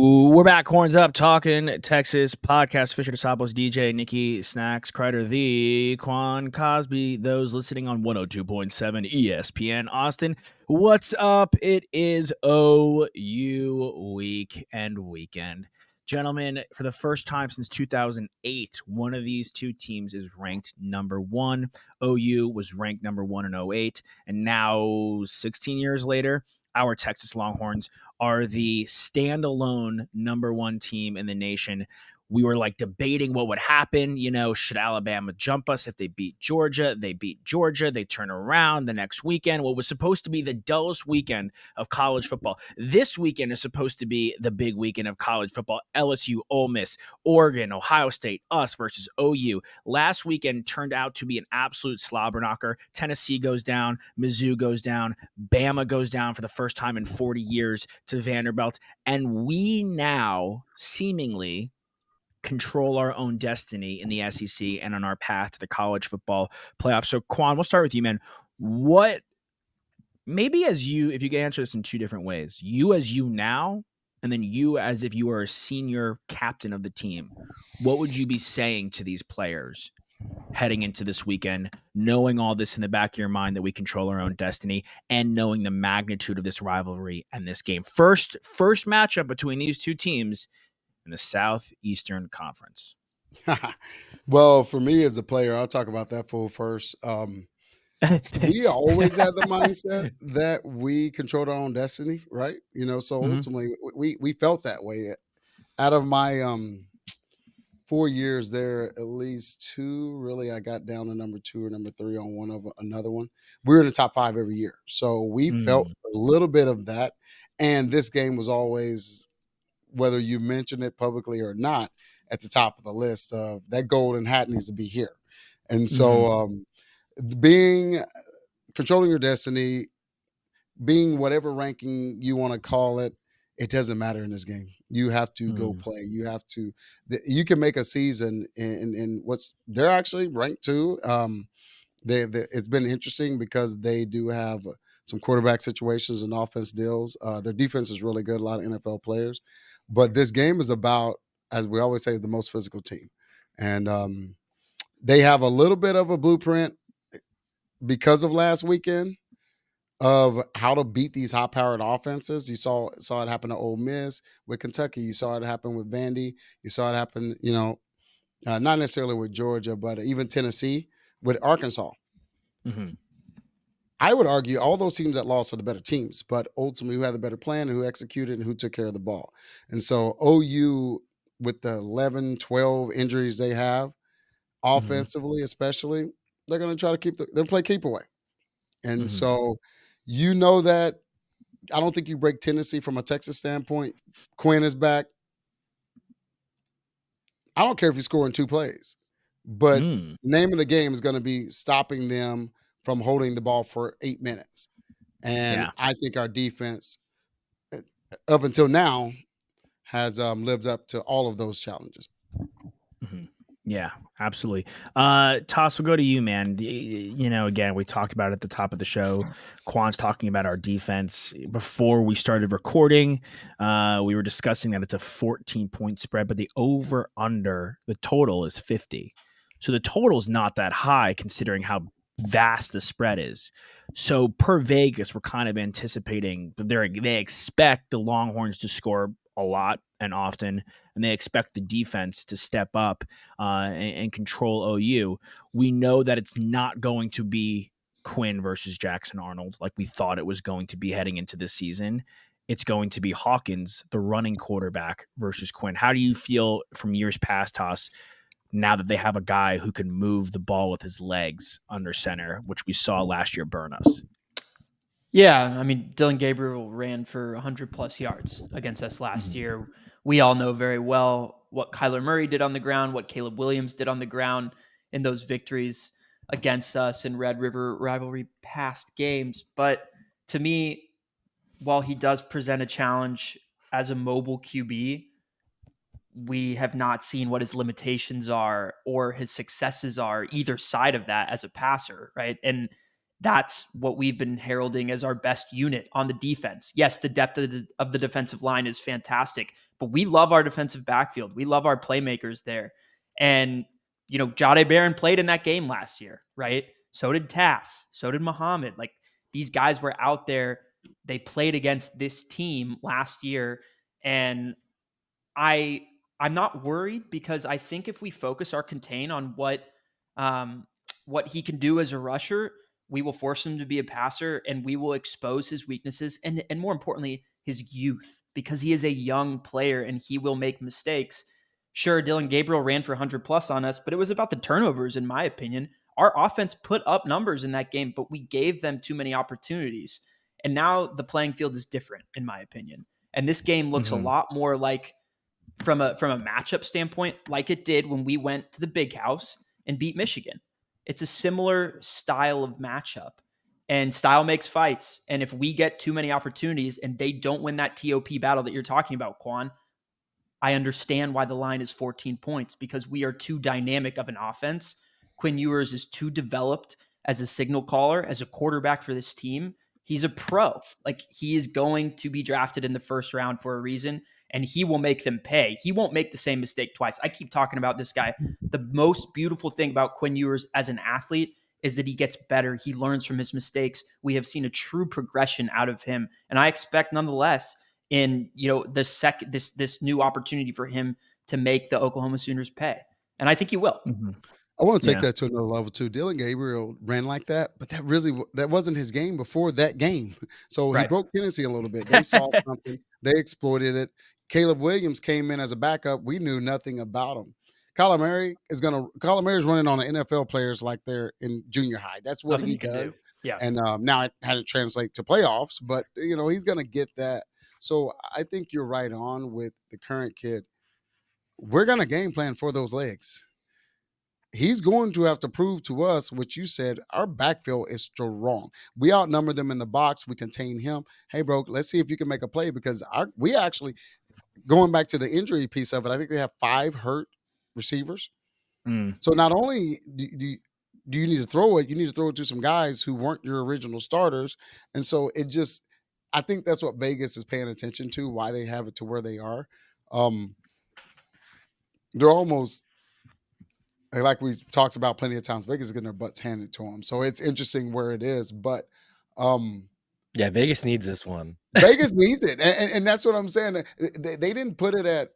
We're back, horns up, talking Texas podcast. Fisher DeSapos, DJ, Nikki, Snacks, Kreider, the Quan, Cosby. Those listening on 102.7 ESPN Austin. What's up? It is OU week and weekend. Gentlemen, for the first time since 2008, one of these two teams is ranked number one. OU was ranked number one in 08, and now 16 years later, our Texas Longhorns are the standalone number one team in the nation. We were like debating what would happen. You know, should Alabama jump us if they beat Georgia? They beat Georgia. They turn around the next weekend. What was supposed to be the dullest weekend of college football. This weekend is supposed to be the big weekend of college football. LSU, Ole Miss, Oregon, Ohio State, us versus OU. Last weekend turned out to be an absolute slobber knocker. Tennessee goes down. Mizzou goes down. Bama goes down for the first time in 40 years to Vanderbilt. And we now seemingly control our own destiny in the SEC and on our path to the college football playoffs. So, Quan, we'll start with you, man. What, maybe as you, if you can answer this in two different ways, you as you now, and then you as if you were a senior captain of the team, what would you be saying to these players heading into this weekend, knowing all this in the back of your mind that we control our own destiny and knowing the magnitude of this rivalry and this game? First matchup between these two teams in the Southeastern Conference. Well, for me as a player, I'll talk about that fool first. We always had the mindset that we controlled our own destiny, right? You know, so ultimately we felt that way. Out of my 4 years there, at least two, really, I got down to number 2 or number 3 on one of another one. We were in the top 5 every year. So we felt a little bit of that. And this game was always, whether you mention it publicly or not, at the top of the list of that golden hat needs to be here. And so controlling your destiny, being whatever ranking you want to call it, it doesn't matter in this game. You have to go play. You have to, you can make a season in what's, they're actually ranked 2. It's been interesting because they do have some quarterback situations and offense deals. Their defense is really good, a lot of NFL players. But this game is about, as we always say, the most physical team. And they have a little bit of a blueprint because of last weekend of how to beat these high-powered offenses. You saw it happen to Ole Miss with Kentucky. You saw it happen with Vandy. You saw it happen, not necessarily with Georgia, but even Tennessee with Arkansas. I would argue all those teams that lost are the better teams, but ultimately who had the better plan and who executed and who took care of the ball. And so OU, with the 11, 12 injuries they have, offensively especially, they're going to try to they'll play keep away. And so that I don't think you break Tennessee from a Texas standpoint. Quinn is back. I don't care if you score in 2 plays, but name of the game is going to be stopping them from holding the ball for 8 minutes. And I think our defense, up until now, has lived up to all of those challenges. Yeah, absolutely. Toss, we'll go to you, man. Again, we talked about it at the top of the show. Quan's talking about our defense. Before we started recording, we were discussing that it's a 14-point spread, but the over-under, the total is 50. So the total is not that high considering how vast the spread is. So per Vegas, we're kind of anticipating that they expect the Longhorns to score a lot and often, and they expect the defense to step up and control OU. We know that it's not going to be Quinn versus Jackson Arnold like we thought it was going to be heading into this season. It's going to be Hawkins, the running quarterback, versus Quinn. How do you feel from years past, Toss, now that they have a guy who can move the ball with his legs under center, which we saw last year burn us? Yeah, I mean, Dylan Gabriel ran for 100-plus yards against us last year. We all know very well what Kyler Murray did on the ground, what Caleb Williams did on the ground in those victories against us in Red River Rivalry past games. But to me, while he does present a challenge as a mobile QB, we have not seen what his limitations are or his successes are either side of that as a passer, right? And that's what we've been heralding as our best unit on the defense. Yes, the depth of the defensive line is fantastic, but we love our defensive backfield. We love our playmakers there. And, Jahdae Barron played in that game last year, right? So did Taff. So did Muhammad. Like, these guys were out there. They played against this team last year. And I'm not worried, because I think if we focus our contain on what he can do as a rusher, we will force him to be a passer, and we will expose his weaknesses and more importantly, his youth, because he is a young player and he will make mistakes. Sure, Dillon Gabriel ran for 100 plus on us, but it was about the turnovers, in my opinion. Our offense put up numbers in that game, but we gave them too many opportunities. And now the playing field is different, in my opinion. And this game looks a lot more like, from a matchup standpoint, like it did when we went to the Big House and beat Michigan. It's a similar style of matchup, and style makes fights. And if we get too many opportunities and they don't win that TOP battle that you're talking about, Quan, I understand why the line is 14 points, because we are too dynamic of an offense. Quinn Ewers is too developed as a signal caller, as a quarterback for this team. He's a pro. Like, he is going to be drafted in the first round for a reason, and he will make them pay. He won't make the same mistake twice. I keep talking about this guy. The most beautiful thing about Quinn Ewers as an athlete is that he gets better. He learns from his mistakes. We have seen a true progression out of him. And I expect, nonetheless, in this new opportunity for him to make the Oklahoma Sooners pay. And I think he will. I want to take that to another level too. Dillon Gabriel ran like that, but that wasn't his game before that game. So he broke Tennessee a little bit. They saw something, they exploited it. Caleb Williams came in as a backup. We knew nothing about him. Kyler Murray is running on the NFL players like they're in junior high. That's what he does. Yeah. And now it had to translate to playoffs, but he's going to get that. So I think you're right on with the current kid. We're going to game plan for those legs. He's going to have to prove to us what you said. Our backfield is strong. We outnumber them in the box. We contain him. Hey, bro, let's see if you can make a play, because we actually, going back to the injury piece of it, I think they have 5 hurt receivers. So not only do you need to throw it, you need to throw it to some guys who weren't your original starters. And so I think that's what Vegas is paying attention to, why they have it to where they are. They're almost, like we talked about plenty of times, Vegas is getting their butts handed to them. So it's interesting where it is. But Vegas needs this one. Vegas needs it. And that's what I'm saying. They didn't put it at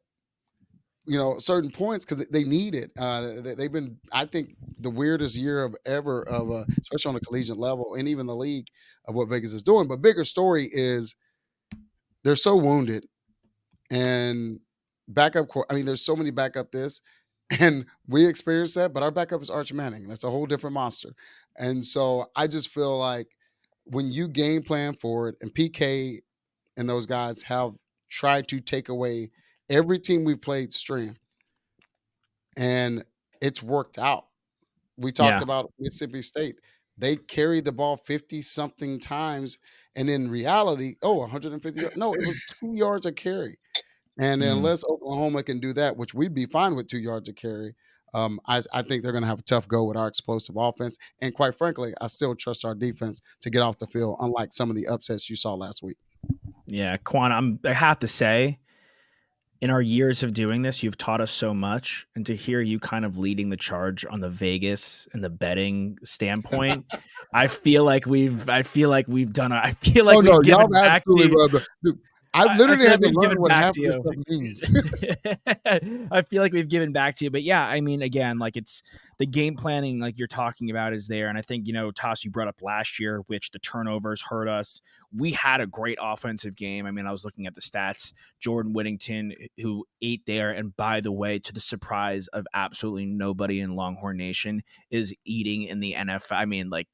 certain points because they need it. They've been, I think, the weirdest year ever, especially on the collegiate level and even the league, of what Vegas is doing. But bigger story is they're so wounded, and backup. There's so many backup this, and we experienced that. But our backup is Arch Manning. That's a whole different monster. And so I just feel like when you game plan for it, and PK and those guys have tried to take away every team we've played strength, and it's worked out. We talked about Mississippi State. They carried the ball 50-something times, and in reality, 150. No, it was 2 yards a carry. And unless Oklahoma can do that, which we'd be fine with 2 yards a carry, I think they're going to have a tough go with our explosive offense. And quite frankly, I still trust our defense to get off the field, unlike some of the upsets you saw last week. Yeah, Quan, I have to say, in our years of doing this, you've taught us so much, and to hear you kind of leading the charge on the Vegas and the betting standpoint, I feel like we've done. I feel like we've given back to you. Dude, I literally had to learn what half of this stuff means. I feel like we've given back to you, but yeah, again, like, it's the game planning, like you're talking about, is there. And I think, Toss, you brought up last year, which the turnovers hurt us. We had a great offensive game. I was looking at the stats. Jordan Whittington, who ate there, and by the way, to the surprise of absolutely nobody in Longhorn Nation, is eating in the NFL.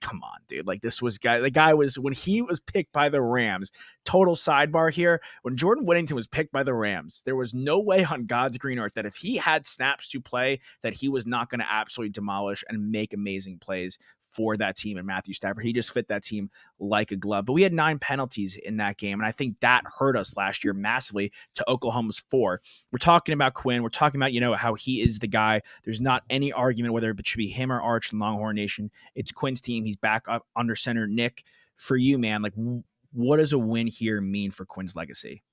Come on, dude. Like, the guy was, when he was picked by the Rams, total sidebar here, when Jordan Whittington was picked by the Rams, there was no way on God's green earth that if he had snaps to play, that he was not going to absolutely demolish and make amazing plays for that team. And Matthew Stafford, he just fit that team like a glove. But we had 9 penalties in that game, and I think that hurt us last year massively to Oklahoma's 4. We're talking about Quinn. We're talking about, how he is the guy. There's not any argument whether it should be him or Arch in Longhorn Nation. It's Quinn's team. He's back up under center. Nick, for you, man, like, what does a win here mean for Quinn's legacy?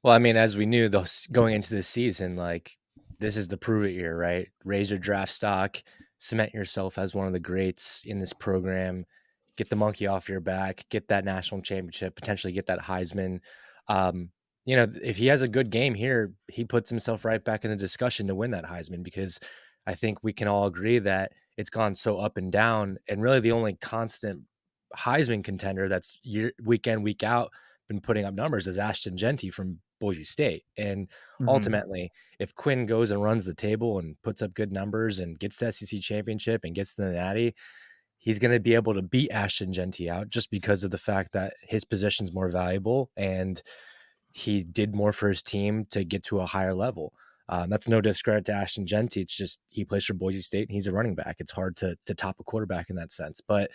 Well, I mean, as we knew going into this season, like this is the prove it year, right? Raise your draft stock, cement yourself as one of the greats in this program, get the monkey off your back, get that national championship, potentially get that Heisman. If he has a good game here, he puts himself right back in the discussion to win that Heisman, because I think we can all agree that it's gone so up and down, and really the only constant Heisman contender that's week in, week out been putting up numbers is Ashton Genty from Boise State. And ultimately, if Quinn goes and runs the table and puts up good numbers and gets the SEC championship and gets the Natty, he's going to be able to beat Ashton Genty out just because of the fact that his position's more valuable and he did more for his team to get to a higher level. That's no discredit to Ashton Genty. It's just he plays for Boise State and he's a running back. It's hard to top a quarterback in that sense. But,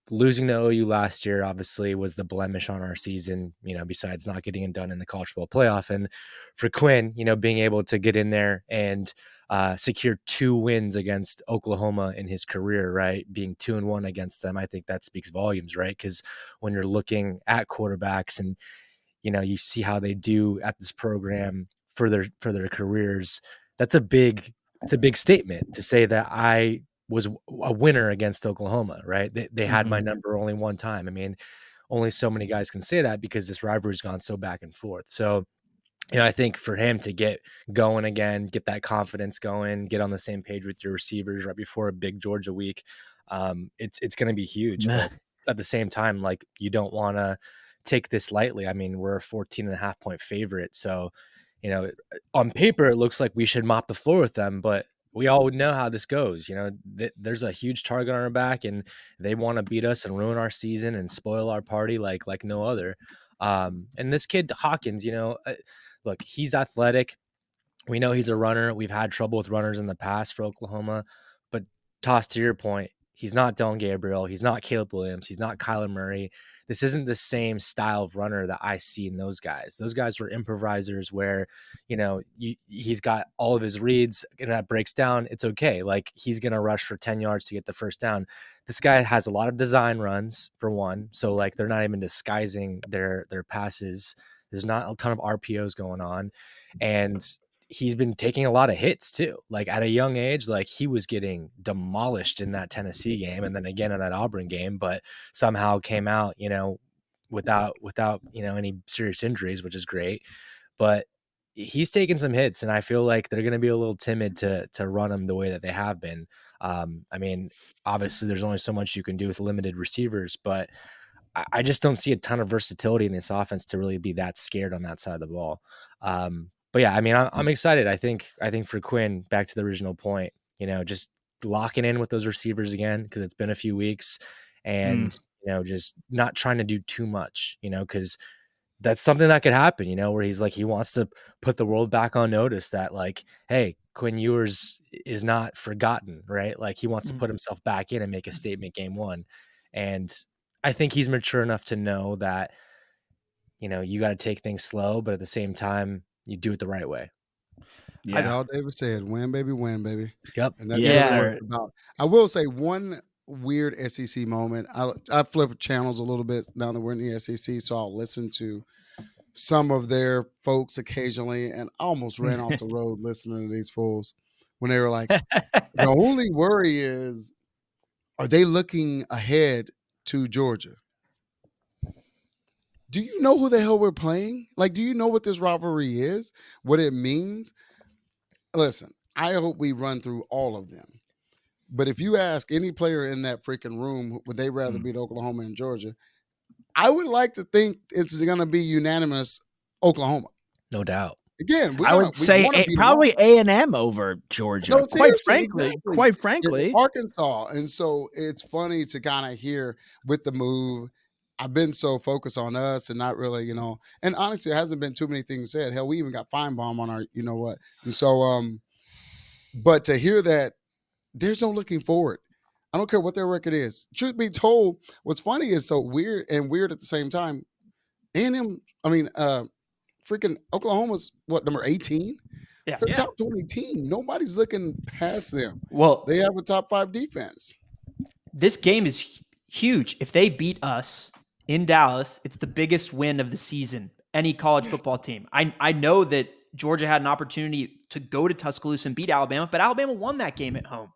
losing to OU last year obviously was the blemish on our season, besides not getting it done in the college football playoff. And for Quinn, being able to get in there and secure 2 wins against Oklahoma in his career, right? Being 2-1 against them, I think that speaks volumes, right? Because when you're looking at quarterbacks and, you see how they do at this program for their careers, it's a big statement to say that I was a winner against Oklahoma, right? They had my number only one time. I mean, only so many guys can say that because this rivalry's gone so back and forth. So, I think for him to get going again, get that confidence going, get on the same page with your receivers right before a big Georgia week, it's going to be huge. But at the same time, like, you don't want to take this lightly. I mean, we're a 14.5 point favorite. So, on paper, it looks like we should mop the floor with them, but we all know how this goes. There's a huge target on our back and they want to beat us and ruin our season and spoil our party like no other. And this kid Hawkins, look, he's athletic. We know he's a runner. We've had trouble with runners in the past for Oklahoma, but Toss, to your point, he's not Dylan Gabriel. He's not Caleb Williams. He's not Kyler Murray. This isn't the same style of runner that I see in those guys. Those guys were improvisers where, he's got all of his reads and that breaks down. It's okay. Like, he's going to rush for 10 yards to get the first down. This guy has a lot of design runs, for one. So, like, they're not even disguising their passes. There's not a ton of RPOs going on. And he's been taking a lot of hits too. Like, at a young age, like, he was getting demolished in that Tennessee game and then again in that Auburn game, but somehow came out, without any serious injuries, which is great. But he's taken some hits and I feel like they're going to be a little timid to run him the way that they have been. I mean, obviously there's only so much you can do with limited receivers, but I just don't see a ton of versatility in this offense to really be that scared on that side of the ball. But yeah, I mean, I'm excited. I think for Quinn, back to the original point, just locking in with those receivers again, because it's been a few weeks, and just not trying to do too much, because that's something that could happen, where he's like, he wants to put the world back on notice that, like, hey, Quinn Ewers is not forgotten, right? Like, he wants to put himself back in and make a statement game 1. And I think he's mature enough to know that, you got to take things slow, but at the same time, you do it the right way. Yeah. That's all David said. Win, baby, win, baby. Yep. And that's what it's about. I will say one weird SEC moment. I flip channels a little bit now that we're in the SEC, so I'll listen to some of their folks occasionally, and I almost ran off the road listening to these fools when they were like, the only worry is, are they looking ahead to Georgia? Do you know who the hell we're playing? Like, do you know what this rivalry is? What it means? Listen, I hope we run through all of them. But if you ask any player in that freaking room, would they rather beat Oklahoma and Georgia? I would like to think it's going to be unanimous Oklahoma. No doubt. Again, I would say probably A&M over Georgia. No, quite frankly, Arkansas. And so it's funny to kind of hear with the move. I've been so focused on us and not really, and honestly, there hasn't been too many things said. Hell, we even got Feinbaum on our, what. And so, but to hear that there's no looking forward. I don't care what their record is. Truth be told, what's funny is so weird and weird at the same time. A&M, freaking Oklahoma's number 18? Yeah. They're top 20 team. Nobody's looking past them. Well, they have a top 5 defense. This game is huge. If they beat us in Dallas, it's the biggest win of the season any college football team. I know that Georgia had an opportunity to go to Tuscaloosa and beat Alabama, but Alabama won that game at home.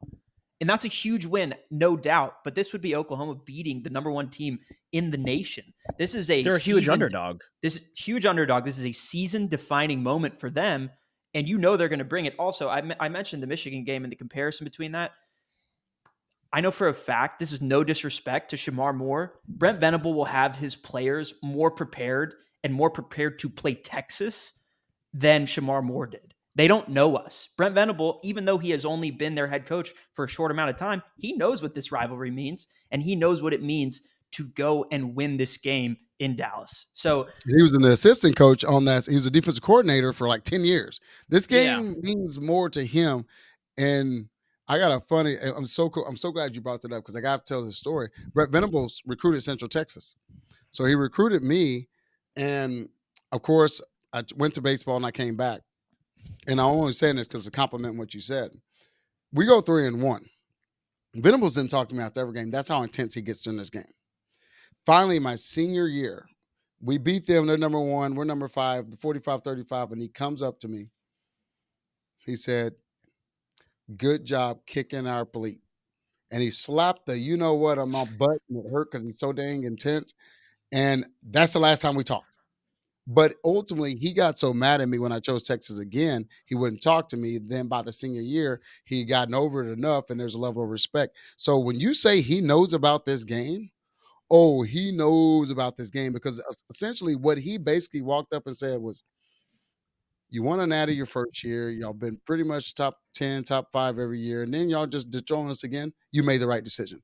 And that's a huge win, no doubt. But this would be Oklahoma beating the number one team in the nation. They're a huge underdog. This is huge underdog. This is a season-defining moment for them, and you know they're going to bring it. Also, I mentioned the Michigan game and the comparison between that. I know for a fact, this is no disrespect to Shamar Moore. Brent Venable will have his players more prepared to play Texas than Shamar Moore did. They don't know us. Brent Venable, even though he has only been their head coach for a short amount of time, he knows what this rivalry means, and he knows what it means to go and win this game in Dallas. So he was an assistant coach on that. He was a defensive coordinator for like 10 years. This game means more to him. And I got a funny, I'm so cool. I'm so glad you brought that up because I got to tell this story. Brett Venables recruited Central Texas. So he recruited me. And of course, I went to baseball and I came back. And I'm only saying this because to compliment what you said. We go 3-1. Venables didn't talk to me after every game. That's how intense he gets during this game. Finally, my senior year, we beat them. They're number 1. We're number 5, 45-35. And he comes up to me. He said, "Good job kicking our bleep." And he slapped the you-know-what on my butt. And it hurt because he's so dang intense. And that's the last time we talked. But ultimately, he got so mad at me when I chose Texas again, he wouldn't talk to me. Then by the senior year, he gotten over it enough, and there's a level of respect. So when you say he knows about this game, he knows about this game because essentially what he basically walked up and said was, you won a natty your first year. Y'all been pretty much top 10, top 5 every year. And then y'all just dethrone us again. You made the right decision.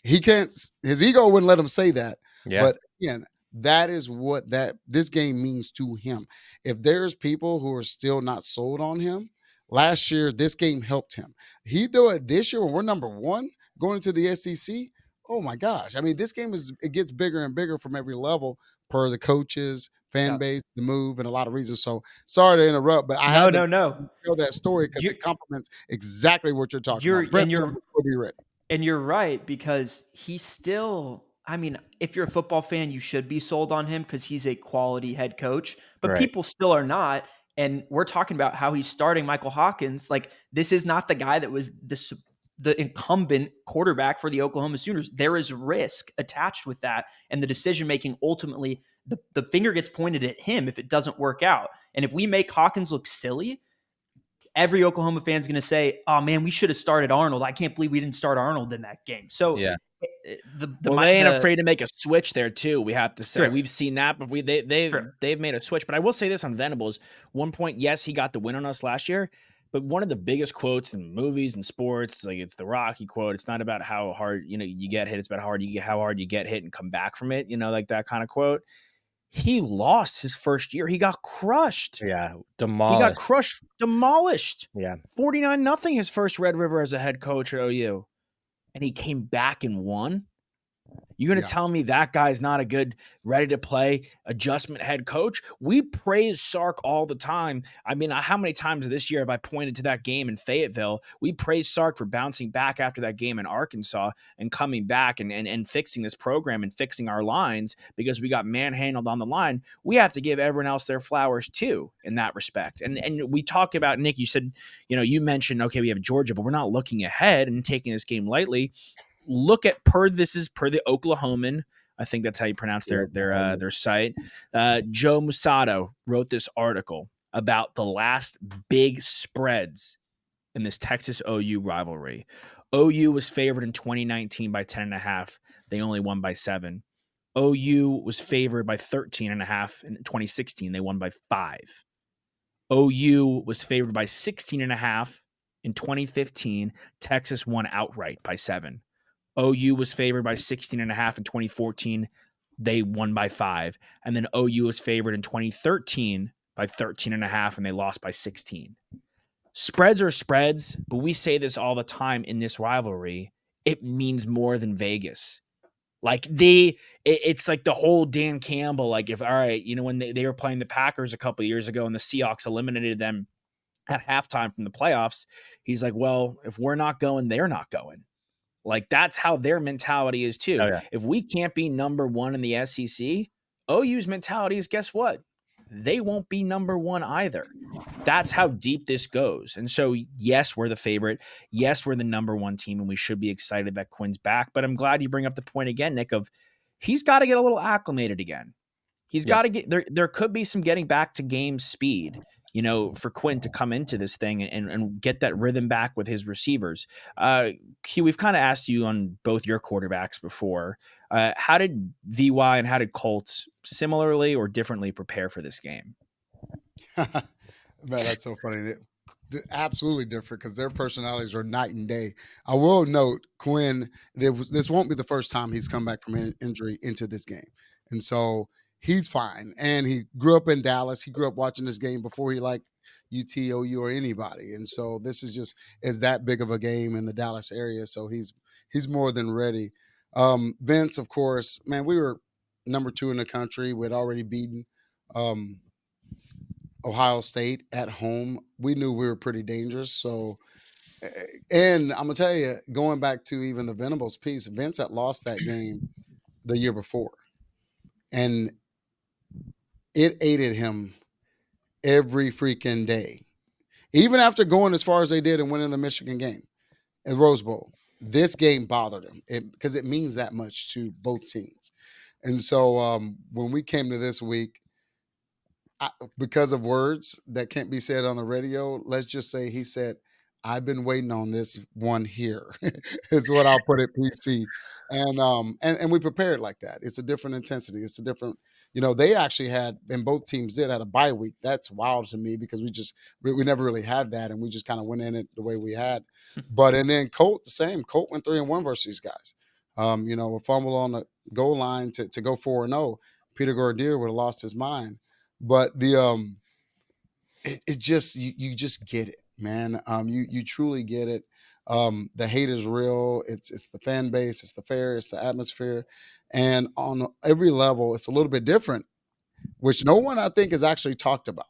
He can't, his ego wouldn't let him say that. Yeah. But again, that is what this game means to him. If there's people who are still not sold on him, last year, this game helped him. He do it this year when we're number 1 going into the SEC. Oh my gosh. I mean, this game it gets bigger and bigger from every level per the coaches, fan base, the move, and a lot of reasons. So sorry to interrupt, but I had to tell that story because it complements exactly what you're talking about. Brent will be ready. And you're right, because he's still, I mean, if you're a football fan, you should be sold on him because he's a quality head coach, but people still are not. And we're talking about how he's starting Michael Hawkins. Like, this is not the guy that was the incumbent quarterback for the Oklahoma Sooners. There is risk attached with that. And the decision-making, ultimately, the finger gets pointed at him if it doesn't work out. And if we make Hawkins look silly, every Oklahoma fan is going to say, "Oh man, we should have started Arnold. I can't believe we didn't start Arnold in that game." So they ain't afraid to make a switch there too. We have to say we've seen that, but they've made a switch. But I will say this on Venables: 1 point, yes, he got the win on us last year, but one of the biggest quotes in movies and sports, like it's the Rocky quote. It's not about how hard you get hit; it's about how hard you get hit and come back from it. Like that kind of quote. He lost his first year. He got crushed. Yeah, demolished. He got crushed, demolished. Yeah, 49-0 his first Red River as a head coach at OU, and he came back and won. You're going to tell me that guy's not a good, ready-to-play adjustment head coach? We praise Sark all the time. I mean, how many times this year have I pointed to that game in Fayetteville? We praise Sark for bouncing back after that game in Arkansas and coming back and fixing this program and fixing our lines because we got manhandled on the line. We have to give everyone else their flowers, too, in that respect. And we talk about, Nick, you said, you mentioned, okay, we have Georgia, but we're not looking ahead and taking this game lightly. Look at this is per the Oklahoman. I think that's how you pronounce their site. Joe Musato wrote this article about the last big spreads in this Texas OU rivalry. OU was favored in 2019 by 10.5. They only won by 7. OU was favored by 13.5 in 2016. They won by 5. OU was favored by 16.5 in 2015. Texas won outright by 7. OU was favored by 16.5 in 2014. They won by 5. And then OU was favored in 2013 by 13.5, and they lost by 16. Spreads are spreads, but we say this all the time in this rivalry. It means more than Vegas. Like it's like the whole Dan Campbell, like when they were playing the Packers a couple of years ago and the Seahawks eliminated them at halftime from the playoffs, he's like, well, if we're not going, they're not going. Like, that's how their mentality is, too. Oh, yeah. If we can't be number 1 in the SEC, OU's mentality is, guess what? they won't be number one either. That's how deep this goes. And so, yes, we're the favorite. Yes, we're the number one team, and we should be excited that Quinn's back. But I'm glad you bring up the point again, Nick, of he's got to get a little acclimated again. He's got to get there. There could be some getting back to game speed, for Quinn to come into this thing and get that rhythm back with his receivers. Q, we've kind of asked you on both your quarterbacks before. How did VY and how did Colts similarly or differently prepare for this game? Man, that's so funny. They're absolutely different because their personalities are night and day. I will note Quinn. This won't be the first time he's come back from an injury into this game, and so he's fine. And he grew up in Dallas. He grew up watching this game before he liked UTOU or anybody, and so this is that big of a game in the Dallas area. So he's more than ready. Vince, of course, man, we were number 2 in the country. We'd already beaten Ohio State at home. We knew we were pretty dangerous. So, and I'm gonna tell you, going back to even the Venables piece, Vince had lost that game the year before, and it aided him every freaking day. Even after going as far as they did and winning the Michigan game at Rose Bowl, this game bothered him because it means that much to both teams. And so when we came to this week, because of words that can't be said on the radio, let's just say he said, I've been waiting on this one here is what I'll put it PC. And we prepared like that. It's a different intensity. It's a different, they actually had, and both teams had a bye week. That's wild to me because we never really had that. And we just kind of went in it the way we had. And then Colt, the same. Colt went 3-1 versus these guys. A fumble on the goal line to go 4-0. Peter Gordier would have lost his mind. But the it just you just get it, man. You truly get it. The hate is real. It's the fan base, it's the fair, it's the atmosphere, and on every level, it's a little bit different, which no one I think has actually talked about.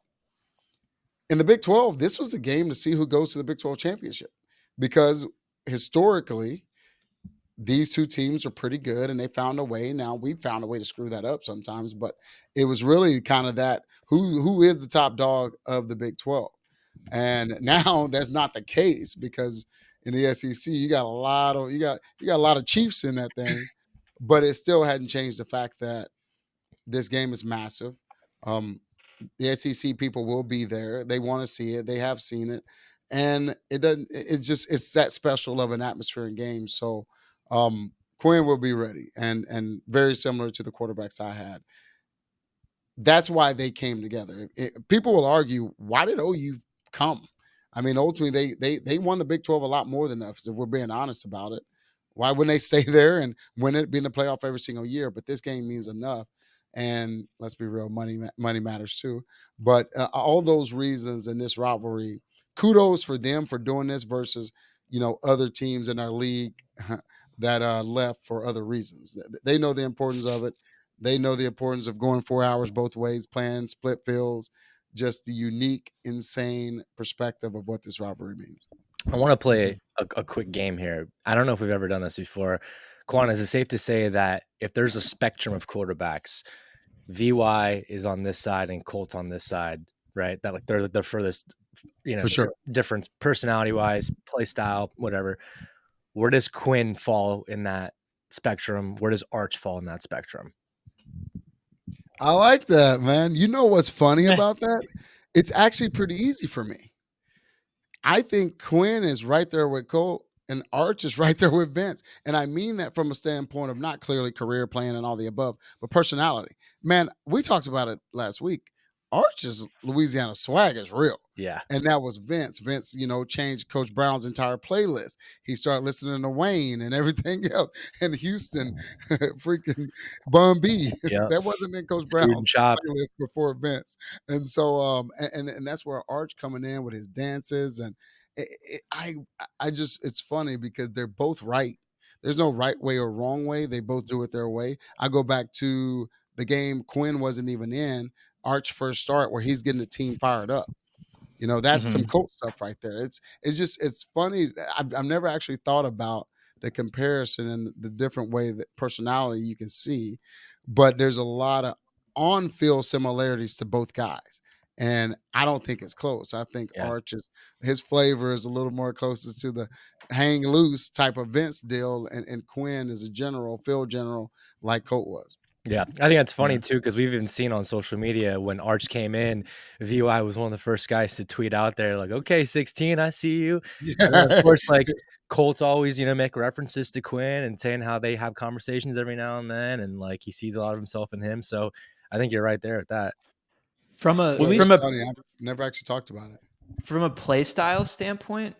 In the Big 12, this was the game to see who goes to the Big 12 championship, because historically, these two teams are pretty good and they found a way. Now we found a way to screw that up sometimes, but it was really kind of that who is the top dog of the Big 12. And now that's not the case because in the SEC you got a lot of Chiefs in that thing, but it still hadn't changed the fact that this game is massive. The SEC people will be there. They want to see it. They have seen it. And it's that special of an atmosphere in games. So Quinn will be ready and very similar to the quarterbacks I had. That's why they came together. People will argue, why did OU come? I mean, ultimately they won the Big 12 a lot more than us, if we're being honest about it. Why wouldn't they stay there and win it, be in the playoff every single year? But this game means enough. And let's be real, money matters too. But all those reasons in this rivalry, kudos for them for doing this versus, other teams in our league that left for other reasons. They know the importance of it. They know the importance of going 4 hours both ways, playing split fields, just the unique, insane perspective of what this rivalry means. I want to play a quick game here. I don't know if we've ever done this before. Quan, is it safe to say that if there's a spectrum of quarterbacks, VY is on this side and Colt on this side, right? That they're the furthest, for sure, difference personality-wise, play style, whatever. Where does Quinn fall in that spectrum? Where does Arch fall in that spectrum? I like that, man. You know what's funny about that? It's actually pretty easy for me. I think Quinn is right there with Colt and Arch is right there with Vince. And I mean that from a standpoint of not clearly career plan and all the above, but personality. Man, we talked about it last week. Arch's Louisiana swag is real. Yeah. And that was Vince. Vince, changed Coach Brown's entire playlist. He started listening to Wayne and everything else. And Houston, freaking Bun B. Yep. That wasn't in Coach Brown's playlist before Vince. And so, and that's where Arch coming in with his dances. And it's funny because they're both right. There's no right way or wrong way. They both do it their way. I go back to the game Quinn wasn't even in, Arch first start, where he's getting the team fired up. That's some Colt stuff right there. It's funny. I've never actually thought about the comparison and the different way that personality you can see, but there's a lot of on-field similarities to both guys. And I don't think it's close. I think Arch's his flavor is a little more closest to the hang loose type of Vince deal, and Quinn is a field general like Colt was. Yeah, I think that's funny too, because we've even seen on social media when Arch came in, VOI was one of the first guys to tweet out there like, "Okay, 16, I see you." Yeah. And then, of course, like Colt's always, make references to Quinn and saying how they have conversations every now and then, and like he sees a lot of himself in him. So I think you're right there at that. It's funny. I've never actually talked about it. From a play style standpoint,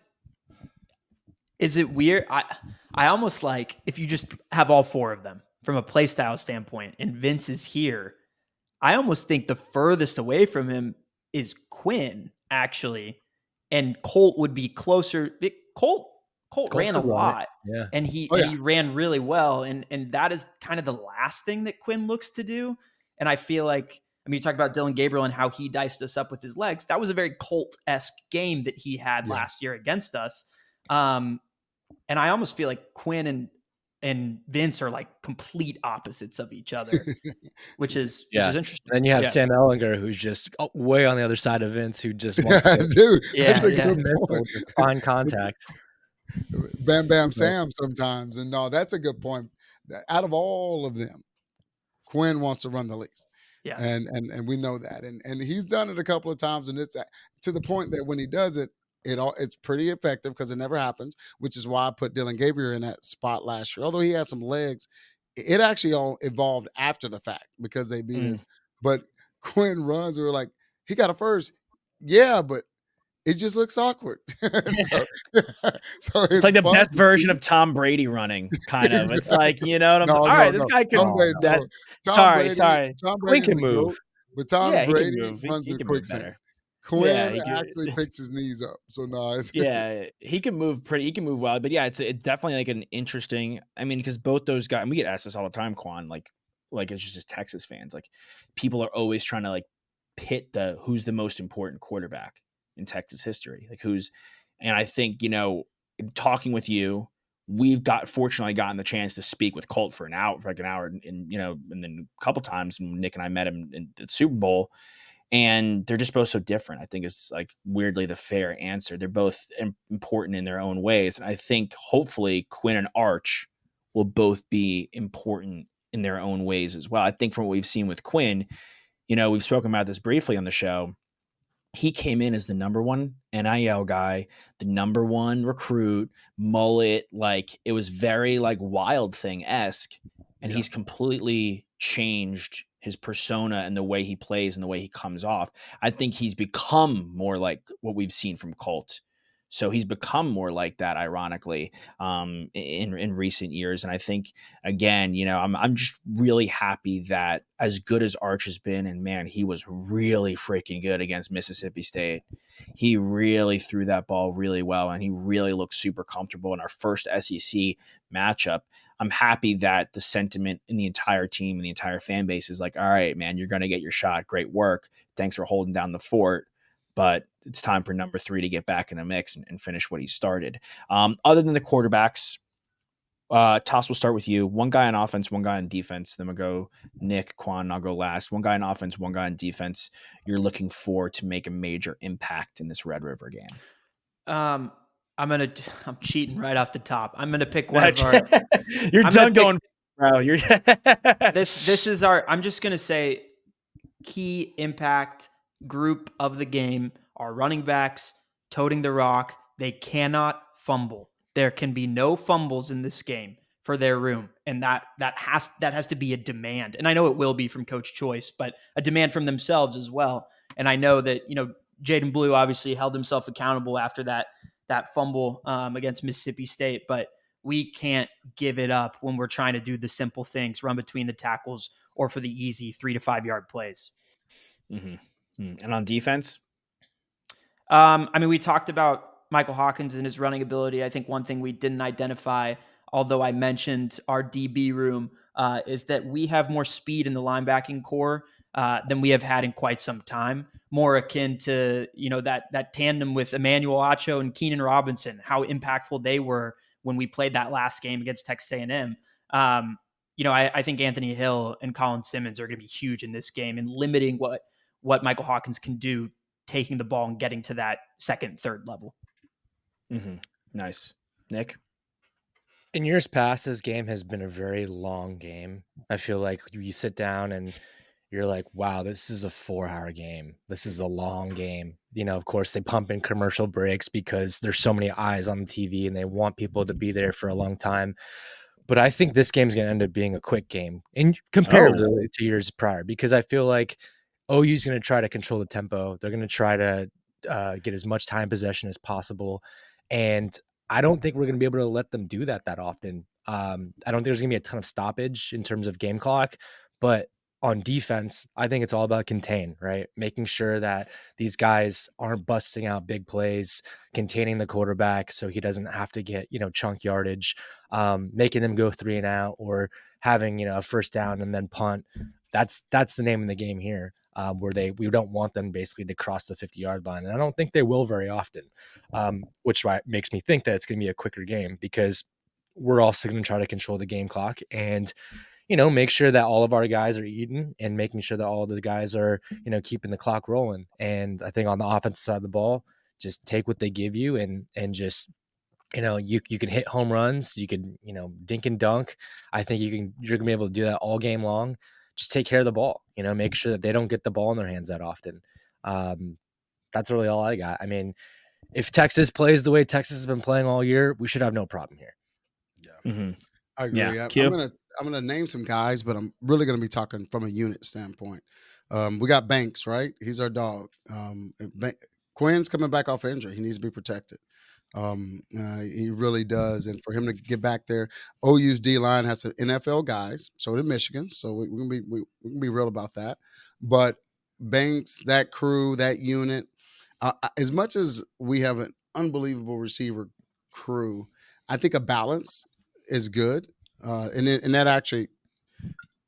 is it weird? I almost like if you just have all four of them from a play style standpoint, and Vince is here. I almost think the furthest away from him is Quinn, actually, and Colt would be closer. Colt ran a lot, and he ran really well, and that is kind of the last thing that Quinn looks to do. And I feel like, you talk about Dillon Gabriel and how he diced us up with his legs. That was a very Colt-esque game that he had last year against us. And I almost feel like Quinn and Vince are like complete opposites of each other, which is interesting. And then you have Sam Ellinger, who's just way on the other side of Vince, who just wants that's a good point. Fine contact. Bam Bam Sam sometimes. And no, that's a good point. Out of all of them, Quinn wants to run the least. Yeah. And we know that. And he's done it a couple of times, and it's to the point that when he does it, it's pretty effective because it never happens, which is why I put Dillon Gabriel in that spot last year. Although he had some legs, it actually all evolved after the fact because they beat us. But Quinn runs, we were like, he got a first. Yeah, but it just looks awkward. so it's like the best version of Tom Brady running, kind of. It's like, you know what I'm saying? All right, this guy can. Sorry. Tom Brady can move. But Tom Brady runs the quicksand. Quinn actually picks his knees up. So no, he can move he can move well. But yeah, it's definitely like an interesting, because both those guys, and we get asked this all the time, Quan, like it's just as Texas fans, like people are always trying to like pit who's the most important quarterback in Texas history, like and I think, talking with you, we've fortunately gotten the chance to speak with Colt for an hour, and then a couple times Nick and I met him in the Super Bowl, and they're just both so different. I think it's like weirdly the fair answer. They're both important in their own ways. And I think hopefully Quinn and Arch will both be important in their own ways as well. I think from what we've seen with Quinn, we've spoken about this briefly on the show. He came in as the number one NIL guy, the number one recruit, mullet. Like it was very like Wild Thing-esque. And he's completely changed his persona and the way he plays and the way he comes off. I think he's become more like what we've seen from Colt. So he's become more like that, ironically, in recent years. And I think, again, I'm just really happy that as good as Arch has been, and man, he was really freaking good against Mississippi State. He really threw that ball really well, and he really looked super comfortable in our first SEC matchup. I'm happy that the sentiment in the entire team and the entire fan base is like, all right, man, you're going to get your shot. Great work. Thanks for holding down the fort. But it's time for number 3 to get back in the mix and finish what he started. Other than the quarterbacks, Toss, we'll start with you. One guy on offense, one guy on defense. Then we'll go Nick, Quan, and I'll go last. One guy on offense, one guy on defense. You're looking for to make a major impact in this Red River game. I'm cheating right off the top. I'm gonna pick one of our. You're done going, bro. You're this is our. I'm just gonna say key impact group of the game are running backs toting the rock. They cannot fumble. There can be no fumbles in this game for their room, and that has to be a demand. And I know it will be from Coach Choice, but a demand from themselves as well. And I know that Jaden Blue obviously held himself accountable after that fumble against Mississippi State, but we can't give it up when we're trying to do the simple things, run between the tackles, or for the easy 3 to 5 yard plays. Mm-hmm. And on defense? We talked about Michael Hawkins and his running ability. I think one thing we didn't identify, although I mentioned our DB room, is that we have more speed in the linebacking core than we have had in quite some time. More akin to, that tandem with Emmanuel Acho and Keenan Robinson, how impactful they were when we played that last game against Texas A&M. I think Anthony Hill and Colin Simmons are going to be huge in this game and limiting what Michael Hawkins can do, taking the ball and getting to that second, third level. Mm-hmm. Nice. Nick? In years past, this game has been a very long game. I feel like you sit down and you're like, wow, this is a 4-hour game. This is a long game. Of course, they pump in commercial breaks because there's so many eyes on the TV and they want people to be there for a long time. But I think this game's going to end up being a quick game compared to years prior, because I feel like OU's going to try to control the tempo. They're going to try to get as much time possession as possible. And I don't think we're going to be able to let them do that often. I don't think there's going to be a ton of stoppage in terms of game clock, but on defense, I think it's all about contain, right? Making sure that these guys aren't busting out big plays, containing the quarterback so he doesn't have to get, chunk yardage, making them go 3 and out, or having, a first down and then punt. That's the name of the game here, where we don't want them basically to cross the 50-yard line. And I don't think they will very often, which makes me think that it's going to be a quicker game, because we're also going to try to control the game clock and make sure that all of our guys are eating and making sure that all of the guys are, keeping the clock rolling. And I think on the offensive side of the ball, just take what they give you and just, you can hit home runs, you can, dink and dunk. I think you're gonna be able to do that all game long. Just take care of the ball, make sure that they don't get the ball in their hands that often. That's really all I got. I mean, if Texas plays the way Texas has been playing all year, we should have no problem here. Yeah. Mm-hmm. I agree. Yeah. I'm gonna name some guys, but I'm really gonna be talking from a unit standpoint. We got Banks, right? He's our dog. Quinn's coming back off injury. He needs to be protected. He really does. And for him to get back there, OU's D line has some NFL guys. So did Michigan. So we can be real about that. But Banks, that crew, that unit, as much as we have an unbelievable receiver crew, I think a balance is good. And that actually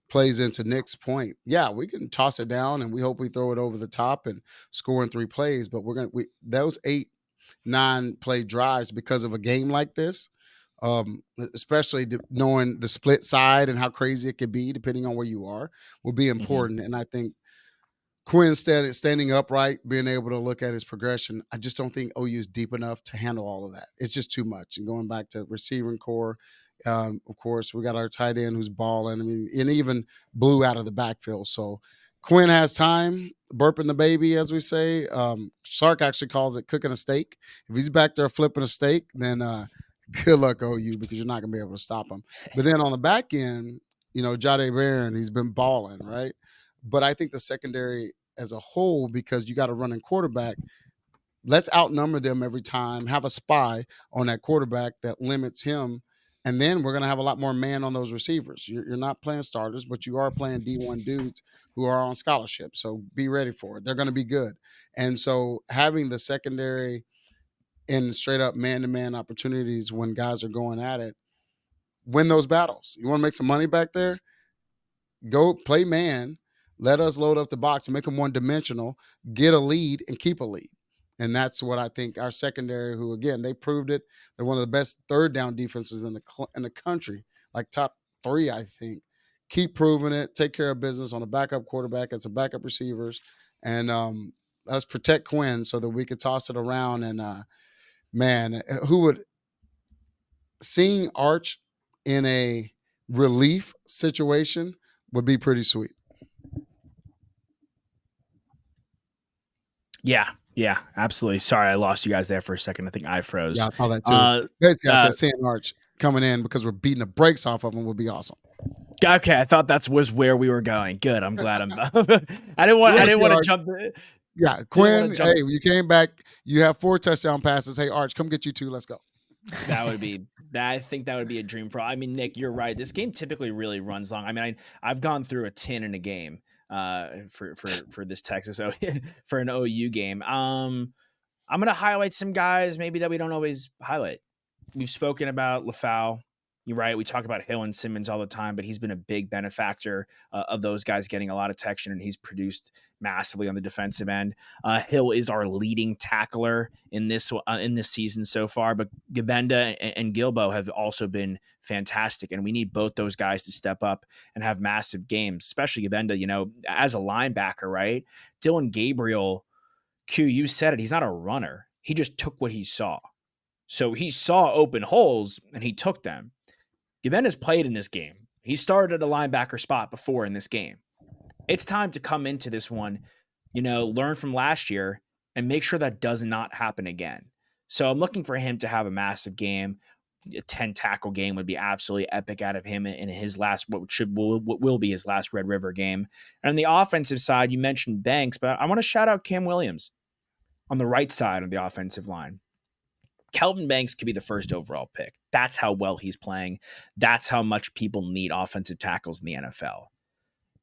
plays into Nick's point. Yeah, we can toss it down and we hope we throw it over the top and score in 3 plays, but those 8-9 play drives, because of a game like this, especially knowing the split side and how crazy it could be depending on where you are, will be important. And I think Quinn standing upright, being able to look at his progression, I just don't think OU is deep enough to handle all of that. It's just too much. And going back to receiving core, of course, we got our tight end who's balling. I mean, and even blew out of the backfield. So Quinn has time, burping the baby, as we say. Sark actually calls it cooking a steak. If he's back there flipping a steak, then good luck, OU, because you're not going to be able to stop him. But then on the back end, Jade Barron, he's been balling, right? But I think the secondary as a whole, because you got a running quarterback, let's outnumber them every time, have a spy on that quarterback that limits him. And then we're going to have a lot more man on those receivers. You're not playing starters, but you are playing D1 dudes who are on scholarship. So be ready for it. They're going to be good. And so having the secondary in straight up man-to-man opportunities when guys are going at it, win those battles. You want to make some money back there? Go play man. Let us load up the box and make them one-dimensional, get a lead, and keep a lead. And that's what I think our secondary, who, again, they proved it. They're one of the best third-down defenses in the country, like top 3, I think. Keep proving it. Take care of business on a backup quarterback and some backup receivers. And let's protect Quinn so that we could toss it around. And, man, seeing Arch in a relief situation would be pretty sweet. Yeah, absolutely. Sorry, I lost you guys there for a second. I think I froze. Yeah, I saw that too. Basically, I said seeing Arch coming in because we're beating the brakes off of him would be awesome. Okay, I thought that was where we were going. Good. I'm glad I'm. I didn't want to jump. Yeah, Quinn. Hey, you came back. You have 4 touchdown passes. Hey, Arch, come get you 2. Let's go. I think that would be a dream for. I mean, Nick, you're right. This game typically really runs long. I mean, I've gone through a 10 in a game for this Texas for an OU game. I'm gonna highlight some guys maybe that we don't always highlight. We've spoken about LaFau. You're right. We talk about Hill and Simmons all the time, but he's been a big benefactor of those guys getting a lot of protection, and he's produced massively on the defensive end. Hill is our leading tackler in this season so far, but Gabenda and Gilbo have also been fantastic, and we need both those guys to step up and have massive games, especially Gabenda. You know, as a linebacker, right? Dylan Gabriel, Q, you said it. He's not a runner. He just took what he saw. So he saw open holes and he took them. Gibenda's played in this game. He started at a linebacker spot before in this game. It's time to come into this one, you know, learn from last year and make sure that does not happen again. So I'm looking for him to have a massive game. A 10 tackle game would be absolutely epic out of him in his last, what will be his last Red River game. And on the offensive side, you mentioned Banks, but I want to shout out Cam Williams on the right side of the offensive line. Kelvin Banks could be the first overall pick. That's how well he's playing. That's how much people need offensive tackles in the NFL.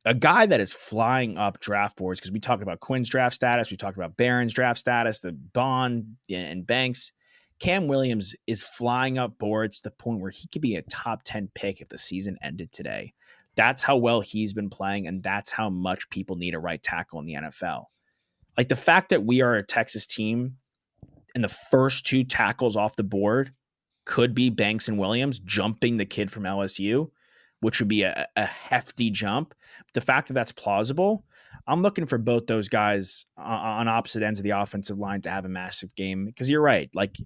A guy that is flying up draft boards, because we talked about Quinn's draft status, we talked about Barron's draft status, the Bond and Banks. Cam Williams is flying up boards to the point where he could be a top 10 pick if the season ended today. That's how well he's been playing, and that's how much people need a right tackle in the NFL. Like the fact that we are a Texas team and the first two tackles off the board could be Banks and Williams jumping the kid from LSU, which would be a hefty jump. But the fact that that's plausible, I'm looking for both those guys on opposite ends of the offensive line to have a massive game. Because you're right. Like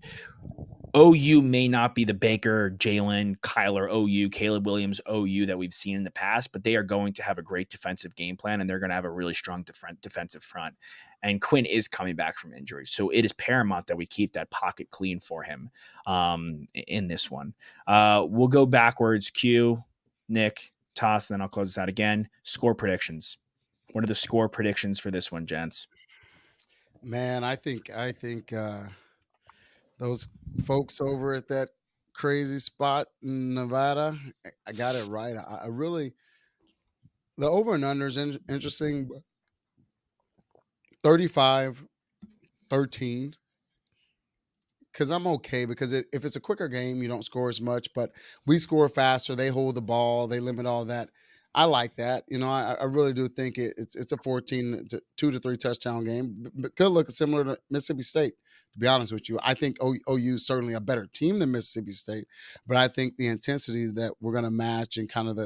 OU may not be the Baker, Jalen, Kyler OU, Caleb Williams OU that we've seen in the past, but they are going to have a great defensive game plan, and they're going to have a really strong defensive front. And Quinn is coming back from injury, so it is paramount that we keep that pocket clean for him in this one. We'll go backwards. Q, Nick, Toss, and then I'll close this out again. Score predictions. What are the score predictions for this one, gents? Man, I think those folks over at that crazy spot in Nevada, I got it right. I really, the over and under is interesting. 35-13, because I'm okay, because if it's a quicker game, you don't score as much, but we score faster. They hold the ball. They limit all that. I like that. You know, I really do think it's a 14 to 2 to 3 touchdown game, but could look similar to Mississippi State. To be honest with you, I think OU is certainly a better team than Mississippi State, but I think the intensity that we're going to match and kind of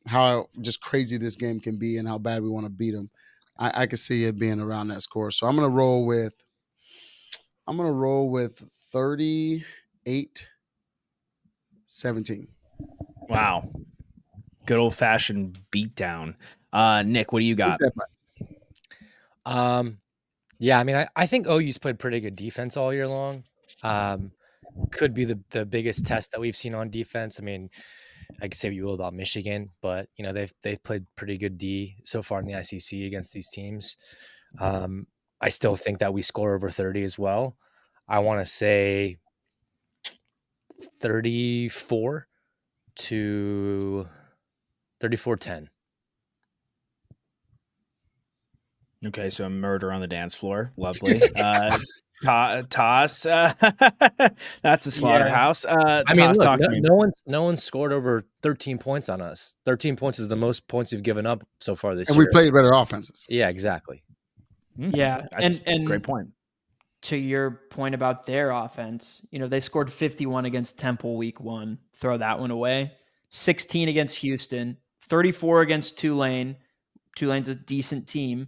how just crazy this game can be and how bad we want to beat them, I could see it being around that score. So I'm going to roll with 38-17. Wow. Good old fashioned beatdown. Nick, what do you got? Yeah, I mean, I think OU's played pretty good defense all year long. Could be the biggest test that we've seen on defense. I mean, I could say what you will about Michigan, but you know they've played pretty good D so far in the ICC against these teams. I still think that we score over 30 as well. I want to say 34 to 34-10. Okay, so murder on the dance floor. Lovely. Toss. That's a slaughterhouse. I mean, Toss, look, no one's scored over 13 points on us. 13 points is the most points you've given up so far this year. And we played better offenses. Yeah, exactly. Yeah, that's and a great point. To your point about their offense, you know, they scored 51 against Temple week 1. Throw that one away. 16 against Houston, 34 against Tulane. Tulane's a decent team.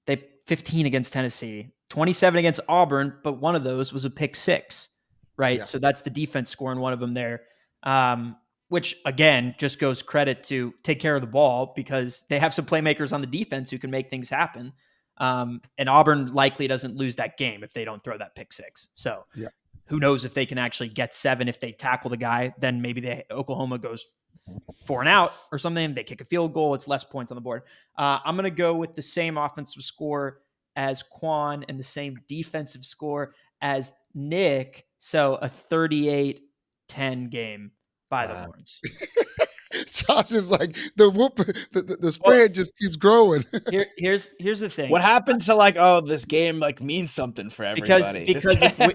They 15 against Tennessee, 27 against Auburn, but one of those was a pick 6, right? Yeah. So that's the defense scoring one of them there, which again just goes credit to take care of the ball, because they have some playmakers on the defense who can make things happen. And Auburn likely doesn't lose that game if they don't throw that pick 6. So who knows if they can actually get 7 if they tackle the guy. Then maybe Oklahoma goes 4 and out or something. They kick a field goal. It's less points on the board. I'm going to go with the same offensive score as Quan and the same defensive score as Nick. So a 38-10 game by the Horns. Josh is like the spread just keeps growing. Here's the thing. What happened to like, oh, this game like means something for everybody? Because if we,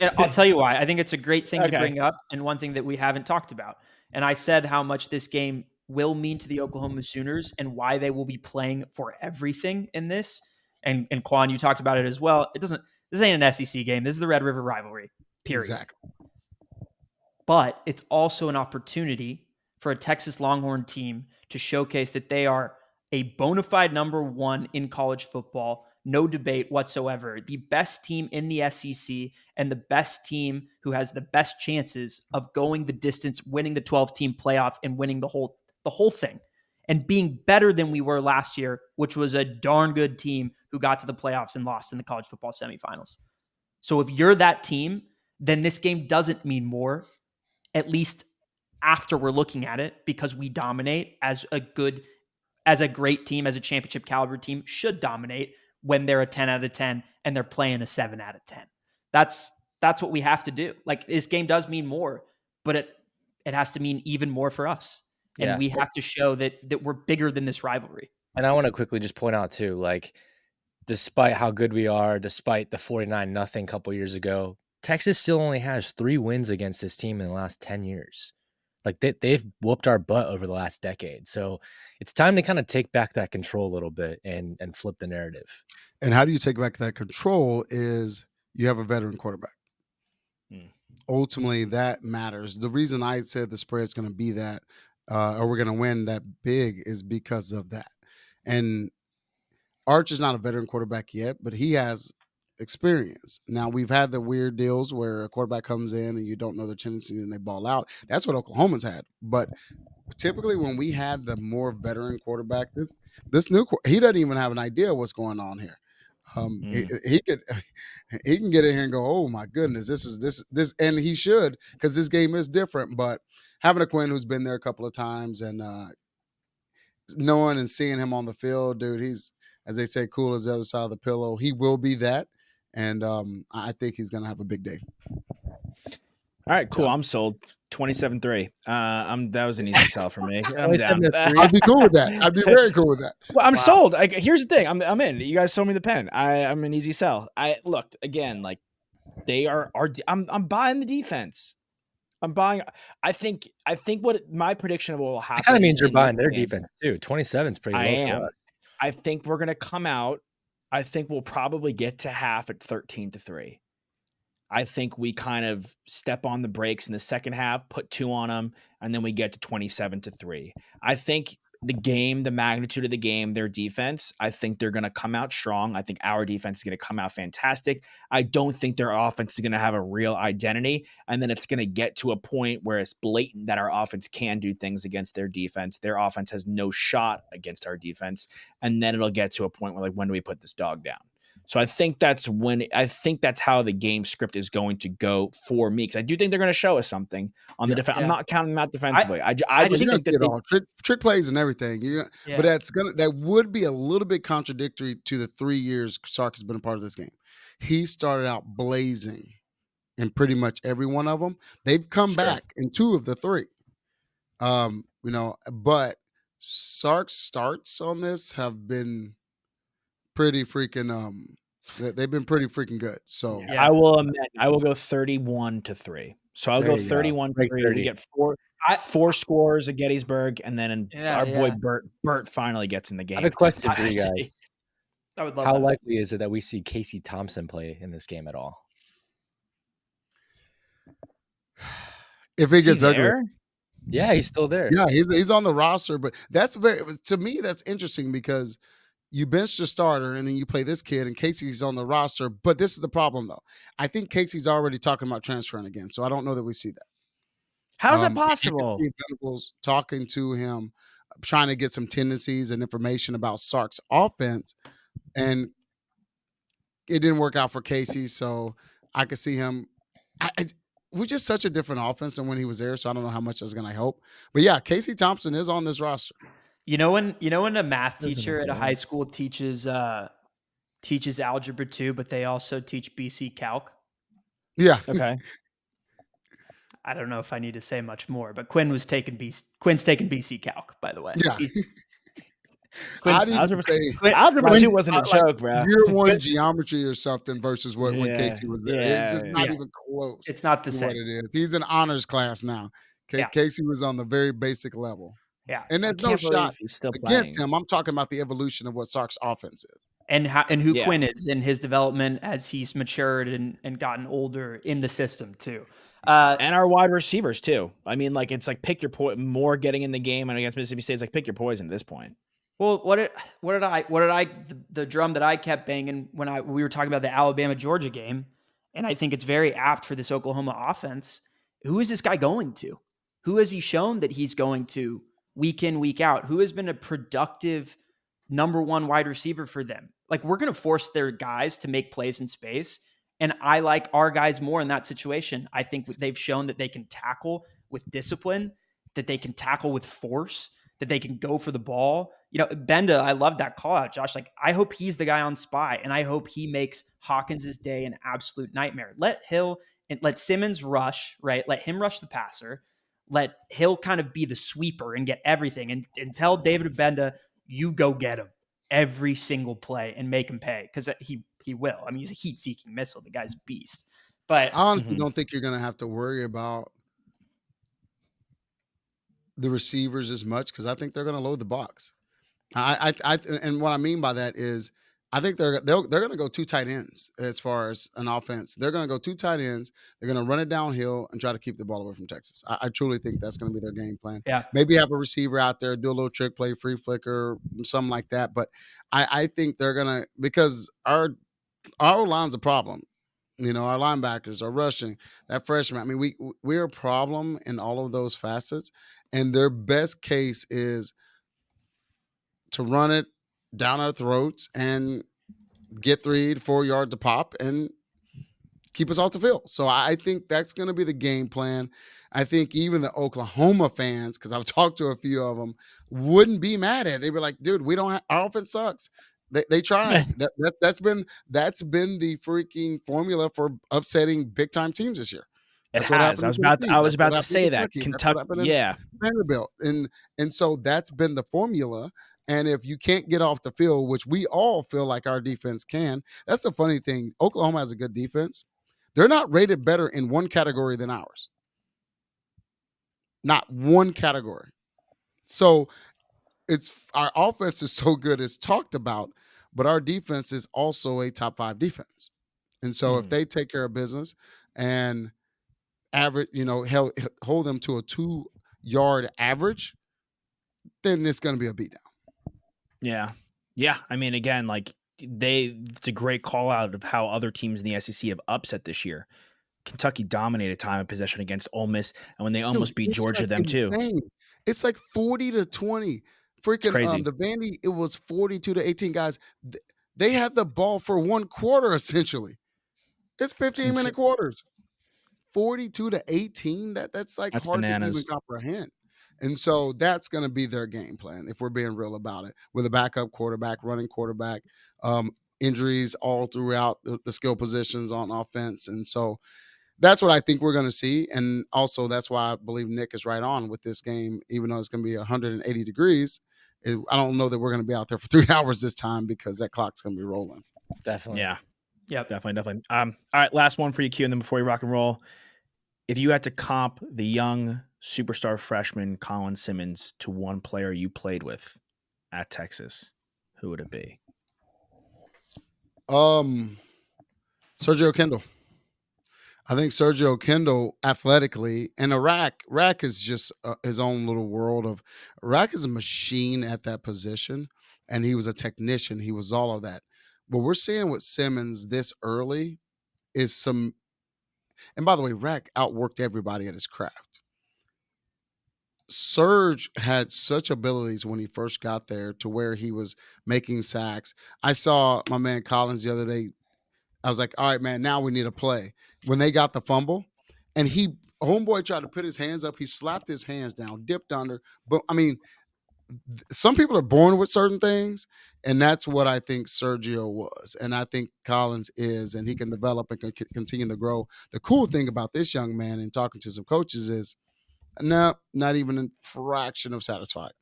and I'll tell you why. I think it's a great thing Okay. to bring up, and one thing that we haven't talked about. And I said how much this game will mean to the Oklahoma Sooners and why they will be playing for everything in this. And Quan, you talked about it as well. This ain't an SEC game. This is the Red River Rivalry. Period. Exactly. But it's also an opportunity for a Texas Longhorn team to showcase that they are a bona fide number one in college football. No debate whatsoever. The best team in the SEC and the best team who has the best chances of going the distance, winning the 12-team playoff and winning the whole thing and being better than we were last year, which was a darn good team who got to the playoffs and lost in the college football semifinals. So if you're that team, then this game doesn't mean more, at least after we're looking at it, because we dominate as a great team, as a championship caliber team should dominate when they're a 10 out of 10 and they're playing a 7 out of 10. That's what we have to do. Like, this game does mean more, but it has to mean even more for us. And we have to show that we're bigger than this rivalry. And I want to quickly just point out too, like, despite how good we are, despite the 49-0 couple years ago, Texas still only has 3 wins against this team in the last 10 years. Like, they've whooped our butt over the last decade. So it's time to kind of take back that control a little bit and flip the narrative. And how do you take back that control is you have a veteran quarterback. Ultimately, that matters. The reason I said the spread's going to be that, or we're going to win that big, is because of that. And Arch is not a veteran quarterback yet, but he has experience. Now, we've had the weird deals where a quarterback comes in and you don't know their tendencies and they ball out. That's what Oklahoma's had. But typically when we had the more veteran quarterback, this new, he doesn't even have an idea what's going on here. He can get in here and go, oh my goodness, this, and he should, because this game is different. But having a Quinn who's been there a couple of times and knowing and seeing him on the field, dude, he's, as they say, cool as the other side of the pillow. He will be that. And I think he's going to have a big day. All right, cool. I'm sold. 27-3. That was an easy sell for me. I'm down. I'd be cool with that. I'd be very cool with that. Well, I'm sold. Here's the thing. I'm in. You guys sold me the pen. I'm an easy sell. Look again. Like, they are. I'm buying the defense. I'm buying. I think what my prediction of what will happen. It kind of means you're buying their defense too. 27 is pretty low. I am. I think we're gonna come out. I think we'll probably get to half at 13-3. I think we kind of step on the brakes in the second half, put 2 on them, and then we get to 27-3. I think the magnitude of the game, their defense, I think they're going to come out strong. I think our defense is going to come out fantastic. I don't think their offense is going to have a real identity. And then it's going to get to a point where it's blatant that our offense can do things against their defense. Their offense has no shot against our defense. And then it'll get to a point where, like, when do we put this dog down? So I think that's how the game script is going to go for me, because I do think they're going to show us something on the defense. I'm not counting them out defensively. I just think that trick plays and everything. But that would be a little bit contradictory to the 3 years Sark has been a part of this game. He started out blazing in pretty much every one of them. They've come back in 2 of the 3. But Sark's starts on this have been pretty freaking they've been pretty freaking good. So I will admit, I will go 31-3. So I'll go 31-3. We get four scores at Gettysburg, and then our boy Bert finally gets in the game. I have a question for you guys. I would love How that. likely is it that we see Casey Thompson play in this game at all? If it gets ugly. Yeah, he's still there. Yeah, he's on the roster, but to me that's interesting, because you bench the starter and then you play this kid and Casey's on the roster. But this is the problem, though. I think Casey's already talking about transferring again. So I don't know that we see that. How is that possible? Venables talking to him, trying to get some tendencies and information about Sark's offense. And it didn't work out for Casey. So I could see him. We're just such a different offense than when he was there. So I don't know how much that's going to help. But yeah, Casey Thompson is on this roster. You know when a math teacher at a high school teaches algebra 2, but they also teach BC Calc? Yeah. Okay. I don't know if I need to say much more, but Quinn's taking BC Calc, by the way. Yeah. Quinn, I'd even say Algebra Quinn's- 2 wasn't a like joke, bro. year one geometry or something versus what when Yeah, Casey was there. It's just yeah. not Yeah. even close It's not the to what same. it is. He's in honors class now. Yeah. Casey was on the very basic level. Yeah. And I there's no can't believe shot he's still against playing. him. I'm talking about the evolution of what Sark's offense is. And who Yeah. Quinn is in his development as he's matured and gotten older in the system too. And our wide receivers too. I mean, like it's like pick your point. More getting in the game and against Mississippi State, it's like pick your poison at this point. Well, the drum that I kept banging when we were talking about the Alabama Georgia game, and I think it's very apt for this Oklahoma offense. Who is this guy going to? Who has he shown that he's going to week in, week out? Who has been a productive number one wide receiver for them? Like, we're going to force their guys to make plays in space. And I like our guys more in that situation. I think they've shown that they can tackle with discipline, that they can tackle with force, that they can go for the ball. You know, Benda, I love that call out, Josh. Like, I hope he's the guy on spy, and I hope he makes Hawkins' day an absolute nightmare. Let Simmons rush, right? Let him rush the passer. Let Hill kind of be the sweeper and get everything, and tell David Benda, you go get him every single play and make him pay, because he will. I mean, he's a heat-seeking missile. The guy's a beast. But I honestly don't think you're going to have to worry about the receivers as much because I think they're going to load the box. And what I mean by that is I think they're going to go 2 tight ends as far as an offense. They're going to go 2 tight ends. They're going to run it downhill and try to keep the ball away from Texas. I truly think that's going to be their game plan. Yeah. Maybe have a receiver out there, do a little trick play, free flicker, something like that. But I think they're going to, because our line's a problem. You know, our linebackers are rushing, that freshman. I mean, we're a problem in all of those facets. And their best case is to run it down our throats and get 3 to 4 yards to pop and keep us off the field. So I think that's going to be the game plan. I think even the Oklahoma fans, because I've talked to a few of them, wouldn't be mad at it. They'd be like, dude, our offense sucks. They tried. That's been the freaking formula for upsetting big time teams this year. That's what happened. I was about to say that Kentucky, yeah, Vanderbilt, and so that's been the formula. And if you can't get off the field, which we all feel like our defense can, that's the funny thing. Oklahoma has a good defense. They're not rated better in one category than ours. Not one category. So our offense is so good, it's talked about, but our defense is also a top 5 defense. And so if they take care of business and average, hold them to a 2-yard average, then it's going to be a beatdown. Yeah. Yeah. I mean, again, like it's a great call out of how other teams in the SEC have upset this year. Kentucky dominated time of possession against Ole Miss, and when they almost beat Georgia, them too. It's like 40-20. Freaking the Vandy, it was 42-18. Guys, they had the ball for 1 quarter essentially. It's 15-minute quarters. 42-18. That's like hard bananas. to even comprehend. And so that's going to be their game plan if we're being real about it. With a backup quarterback, running quarterback, injuries all throughout the skill positions on offense. And so that's what I think we're going to see. And also that's why I believe Nick is right on with this game, even though it's going to be 180 degrees. I don't know that we're going to be out there for 3 hours this time because that clock's going to be rolling. Definitely. Yeah. Yeah. Definitely. All right. Last one for you, Q, and then before we rock and roll. If you had to comp the young superstar freshman Colin Simmons to one player you played with at Texas, who would it be? Sergio Kendall. I think Sergio Kendall athletically, and Rack is just his own little world of. Rack is a machine at that position, and he was a technician. He was all of that. What we're seeing with Simmons this early is some. And by the way, Rack outworked everybody at his craft. Serge had such abilities when he first got there to where he was making sacks. I saw my man Collins the other day. I was like, all right, man, now we need a play. When they got the fumble, and homeboy tried to put his hands up, he slapped his hands down, dipped under. But I mean, some people are born with certain things, and that's what I think Sergio was, and I think Collins is, and he can develop and continue to grow. The cool thing about this young man and talking to some coaches is, no, not even a fraction of satisfied.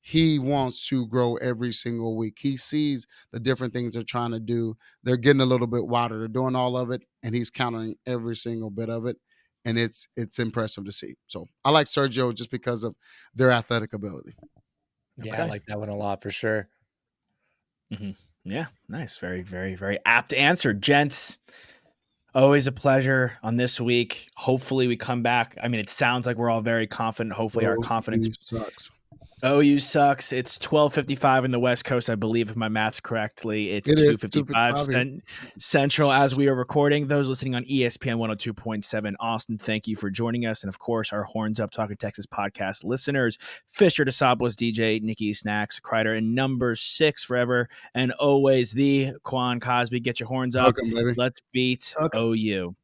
He wants to grow every single week. He sees the different things they're trying to do. They're getting a little bit wider. They're doing all of it, and he's countering every single bit of it. And it's impressive to see. So I like Sergio just because of their athletic ability. Yeah, I like that one a lot for sure. Mm-hmm. Yeah, nice. Very, very, very apt answer, gents. Always a pleasure on this week. Hopefully we come back. I mean, it sounds like we're all very confident. Hopefully our confidence sucks. OU sucks. It's 12:55 in the West Coast, I believe, if my math's correctly. It's 2:55 Central as we are recording. Those listening on ESPN 102.7 Austin, thank you for joining us. And of course, our Horns Up Talking Texas podcast listeners, Fisher DeSopoulos, DJ, Nikki Snacks, Kreider, and number 6 forever and always the Quan Cosby. Get your horns up. Welcome, baby. Let's beat OU.